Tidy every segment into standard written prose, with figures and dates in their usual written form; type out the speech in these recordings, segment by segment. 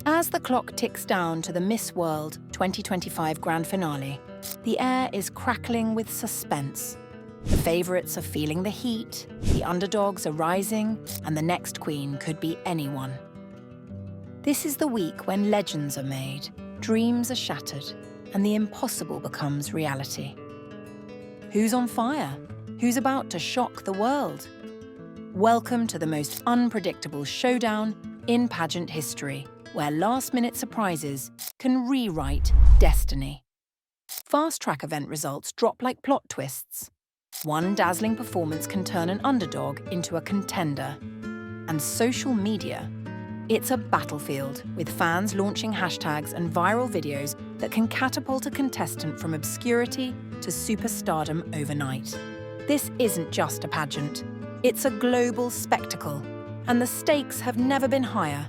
As the clock ticks down to the Miss World 2025 grand finale, the air is crackling with suspense. The favourites are feeling the heat, the underdogs are rising, and the next queen could be anyone. This is the week when legends are made, dreams are shattered, and the impossible becomes reality. Who's on fire? Who's about to shock the world? Welcome to the most unpredictable showdown in pageant history, where last-minute surprises can rewrite destiny. Fast-track event results drop like plot twists. One dazzling performance can turn an underdog into a contender. And social media? It's a battlefield, with fans launching hashtags and viral videos that can catapult a contestant from obscurity to superstardom overnight. This isn't just a pageant. It's a global spectacle, and the stakes have never been higher.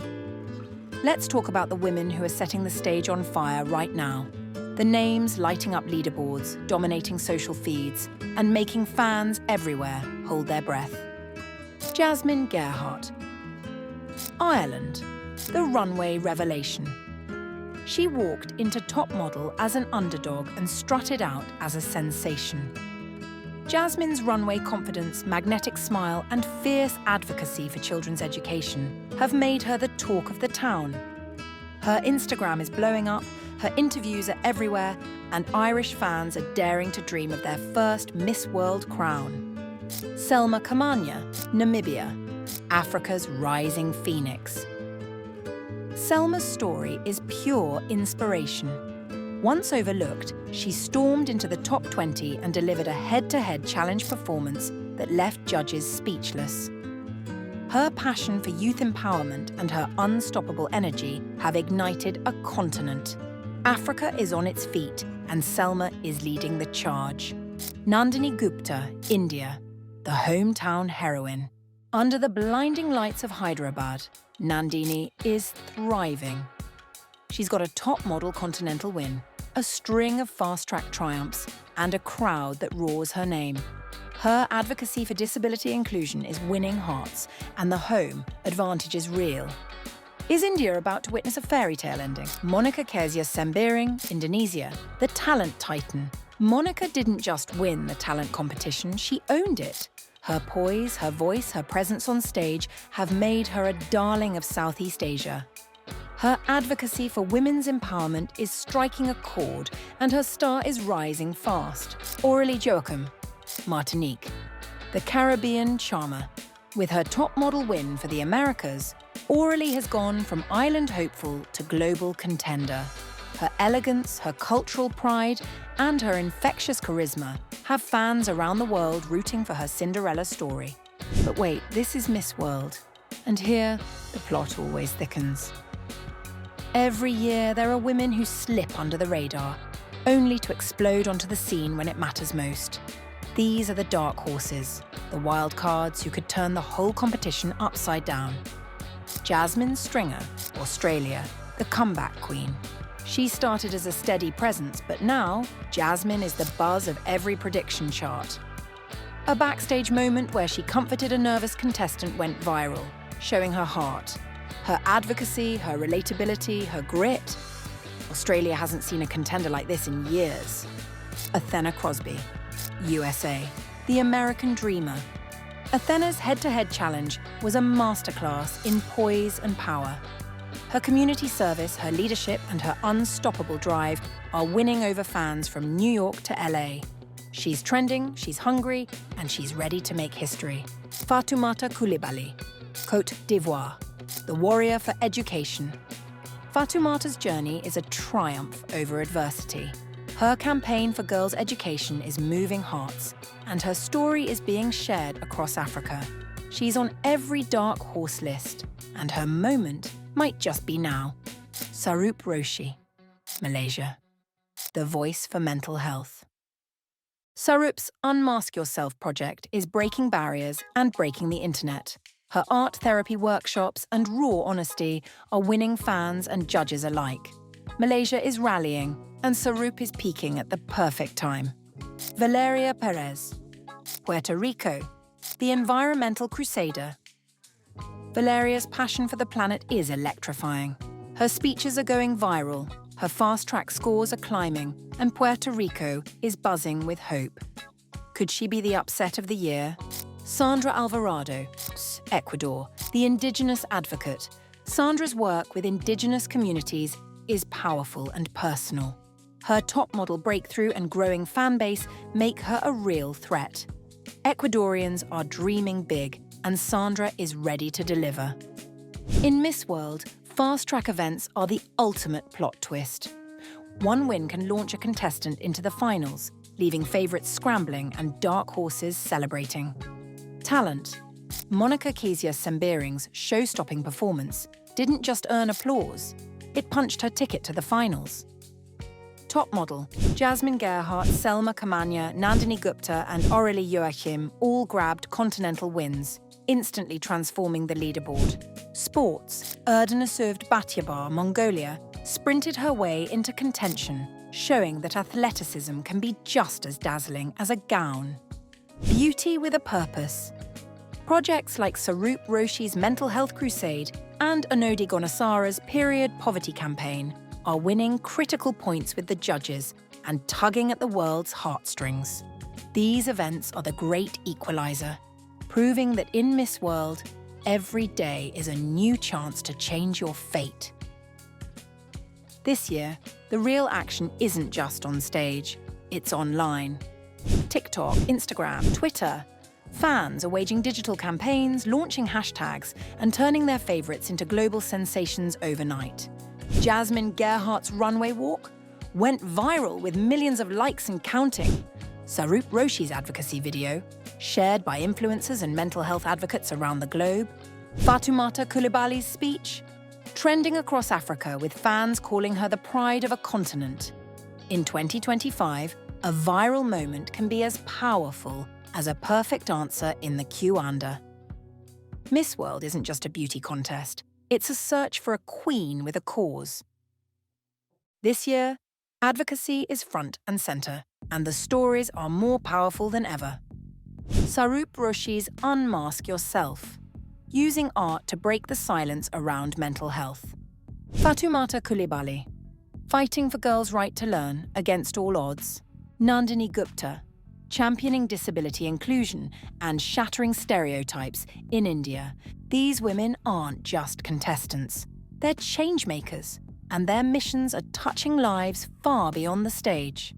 Let's talk about the women who are setting the stage on fire right now. The names lighting up leaderboards, dominating social feeds, and making fans everywhere hold their breath. Jasmine Gerhardt. Ireland, the runway revelation. She walked into top model as an underdog and strutted out as a sensation. Jasmine's runway confidence, magnetic smile, and fierce advocacy for children's education have made her the talk of the town. Her Instagram is blowing up, her interviews are everywhere, and Irish fans are daring to dream of their first Miss World crown. Selma Kamanya, Namibia, Africa's rising phoenix. Selma's story is pure inspiration. Once overlooked, she stormed into the top 20 and delivered a head-to-head challenge performance that left judges speechless. Her passion for youth empowerment and her unstoppable energy have ignited a continent. Africa is on its feet, and Selma is leading the charge. Nandini Gupta, India, the hometown heroine. Under the blinding lights of Hyderabad, Nandini is thriving. She's got a top model continental win, a string of fast-track triumphs, and a crowd that roars her name. Her advocacy for disability inclusion is winning hearts, and the home advantage is real. Is India about to witness a fairy tale ending? Monica Kezia Sembiring, Indonesia, the talent titan. Monica didn't just win the talent competition, she owned it. Her poise, her voice, her presence on stage have made her a darling of Southeast Asia. Her advocacy for women's empowerment is striking a chord, and her star is rising fast. Aurélie Joachim, Martinique, the Caribbean charmer. With her top model win for the Americas, Aurélie has gone from island hopeful to global contender. Her elegance, her cultural pride, and her infectious charisma have fans around the world rooting for her Cinderella story. But wait, this is Miss World, and here the plot always thickens. Every year there are women who slip under the radar, only to explode onto the scene when it matters most. These are the dark horses, the wild cards who could turn the whole competition upside down. Jasmine Stringer, Australia, the comeback queen. She started as a steady presence, but now Jasmine is the buzz of every prediction chart. A backstage moment where she comforted a nervous contestant went viral, showing her heart. Her advocacy, her relatability, her grit. Australia hasn't seen a contender like this in years. Athena Crosby, USA, the American dreamer. Athena's head-to-head challenge was a masterclass in poise and power. Her community service, her leadership, and her unstoppable drive are winning over fans from New York to LA. She's trending, she's hungry, and she's ready to make history. Fatoumata Coulibaly, Côte d'Ivoire, the warrior for education. Fatoumata's journey is a triumph over adversity. Her campaign for girls' education is moving hearts, and her story is being shared across Africa. She's on every dark horse list, and her moment might just be now. Sarup Roshi, Malaysia, the voice for mental health. Sarup's Unmask Yourself project is breaking barriers and breaking the internet. Her art therapy workshops and raw honesty are winning fans and judges alike. Malaysia is rallying, and Sarup is peaking at the perfect time. Valeria Perez, Puerto Rico, the environmental crusader. Valeria's passion for the planet is electrifying. Her speeches are going viral, her fast-track scores are climbing, and Puerto Rico is buzzing with hope. Could she be the upset of the year? Sandra Alvarado, Ecuador, the indigenous advocate. Sandra's work with indigenous communities is powerful and personal. Her top model breakthrough and growing fan base make her a real threat. Ecuadorians are dreaming big, and Sandra is ready to deliver. In Miss World, fast-track events are the ultimate plot twist. One win can launch a contestant into the finals, leaving favourites scrambling and dark horses celebrating. Talent. Monica Kezia Sembering's show-stopping performance didn't just earn applause, it punched her ticket to the finals. Top model. Jasmine Gerhardt, Selma Kamanya, Nandini Gupta and Aurelie Joachim all grabbed continental wins, instantly transforming the leaderboard. Sports. Erdene served Batyabar, Mongolia, sprinted her way into contention, showing that athleticism can be just as dazzling as a gown. Beauty with a purpose. Projects like Sarup Roshi's Mental Health Crusade and Anodi Gonasara's Period Poverty Campaign are winning critical points with the judges and tugging at the world's heartstrings. These events are the great equalizer, proving that in Miss World, every day is a new chance to change your fate. This year, the real action isn't just on stage, it's online. TikTok, Instagram, Twitter. Fans are waging digital campaigns, launching hashtags, and turning their favourites into global sensations overnight. Jasmine Gerhardt's runway walk went viral with millions of likes and counting. Sarup Roshi's advocacy video, shared by influencers and mental health advocates around the globe. Fatoumata Coulibaly's speech, trending across Africa with fans calling her the pride of a continent. In 2025, a viral moment can be as powerful as a perfect answer in the Q&A. Miss World isn't just a beauty contest. It's a search for a queen with a cause. This year, advocacy is front and centre, and the stories are more powerful than ever. Sarup Roshi's Unmask Yourself, using art to break the silence around mental health. Fatoumata Coulibaly, fighting for girls' right to learn against all odds. Nandini Gupta, championing disability inclusion and shattering stereotypes in India. These women aren't just contestants. They're changemakers, and their missions are touching lives far beyond the stage.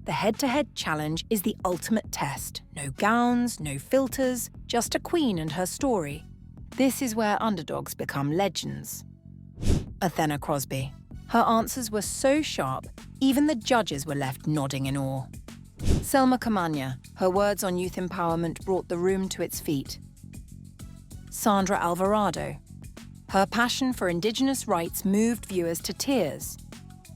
The head-to-head challenge is the ultimate test. No gowns, no filters, just a queen and her story. This is where underdogs become legends. Athena Crosby. Her answers were so sharp, even the judges were left nodding in awe. Selma Kamanya. Her words on youth empowerment brought the room to its feet. Sandra Alvarado. Her passion for Indigenous rights moved viewers to tears.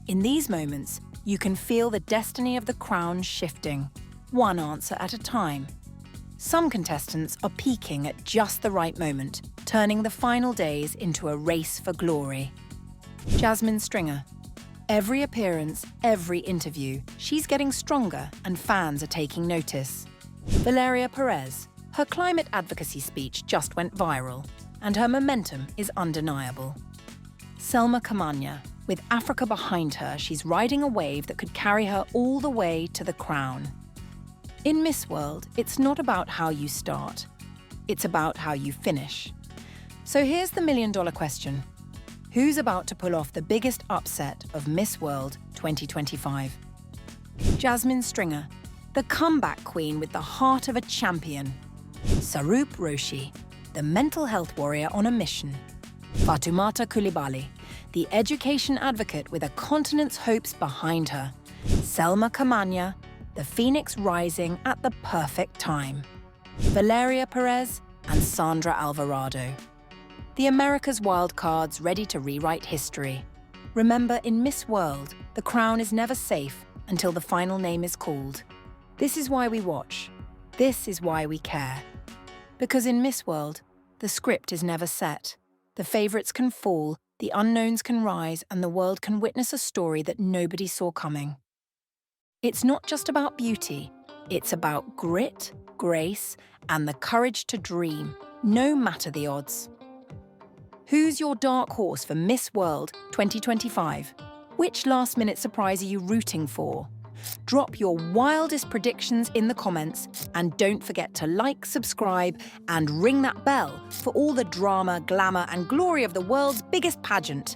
In these moments, you can feel the destiny of the crown shifting, one answer at a time. Some contestants are peaking at just the right moment, turning the final days into a race for glory. Jasmine Stringer. Every appearance, every interview, she's getting stronger and fans are taking notice. Valeria Perez. Her climate advocacy speech just went viral, and her momentum is undeniable. Selma Kamanya. With Africa behind her, she's riding a wave that could carry her all the way to the crown. In Miss World, it's not about how you start. It's about how you finish. So here's the million-dollar question. Who's about to pull off the biggest upset of Miss World 2025? Jasmine Stringer, the comeback queen with the heart of a champion. Sarup Roshi, the mental health warrior on a mission. Fatoumata Coulibaly, the education advocate with a continent's hopes behind her. Selma Kamanya, the phoenix rising at the perfect time. Valeria Perez and Sandra Alvarado. The America's wildcards ready to rewrite history. Remember, in Miss World, the crown is never safe until the final name is called. This is why we watch. This is why we care. Because in Miss World, the script is never set. The favourites can fall, the unknowns can rise, and the world can witness a story that nobody saw coming. It's not just about beauty. It's about grit, grace, and the courage to dream, no matter the odds. Who's your dark horse for Miss World 2025? Which last-minute surprise are you rooting for? Drop your wildest predictions in the comments, and don't forget to like, subscribe, and ring that bell for all the drama, glamour, and glory of the world's biggest pageant.